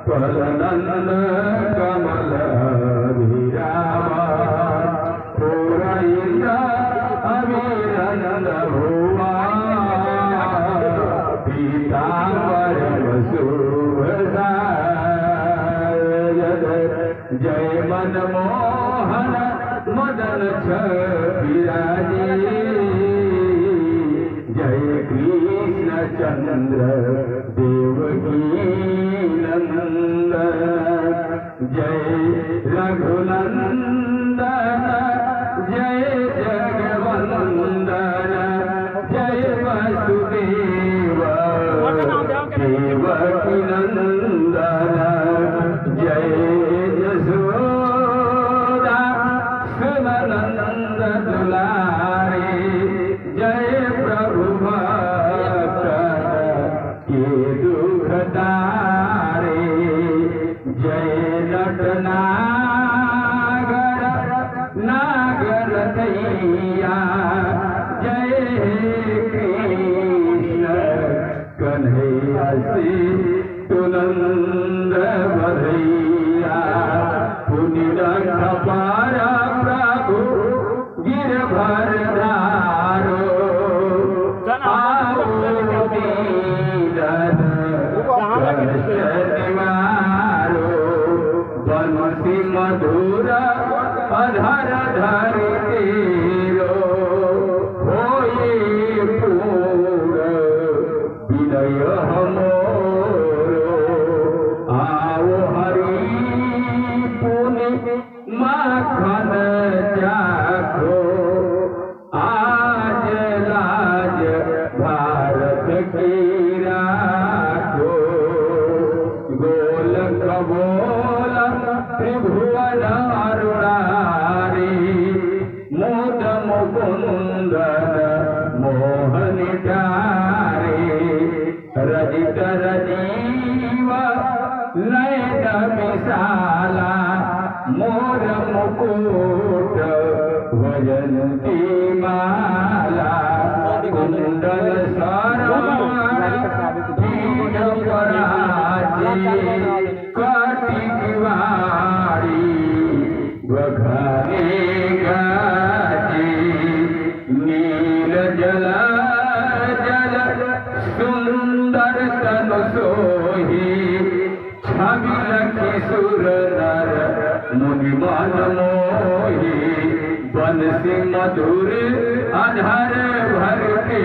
परनंद कमल विरामा पूरा अभिनंद भुआ पीतांबर वसुभसा जय मनमोहन मदन विराजे जय कृष्ण चंद्र देवकी नंद जय रघुनंदन जय जगवंदन जय वसुदेव देवकी नंदन जय यशोदा सुनंद दुलारे जय प्रभु भक्त के दुख तारे जय नटनागर नागर दैया जय कृष्ण कन्हैया से तुनंद बधैया पुण्य पारा प्रभु गिरभर धारो बंसी मधुर अधर धर तेरो होए पूर विनय हमोरो आओ हरि पुनि माखन चाखो आज लाज भारत की राखो गोलक बोल त्रिभुवन अरुणारी मोद मुकुंद मोहन चारे रजित रजीव नयन विशाला मोर मुकुट वजंती माला कुंडल कटिवाड़ी बघारे गाजी नील जल जल सुंदर तन सोही छवि लखी सुर नर मुनि मन मोही बंसी मधुर अधर भर के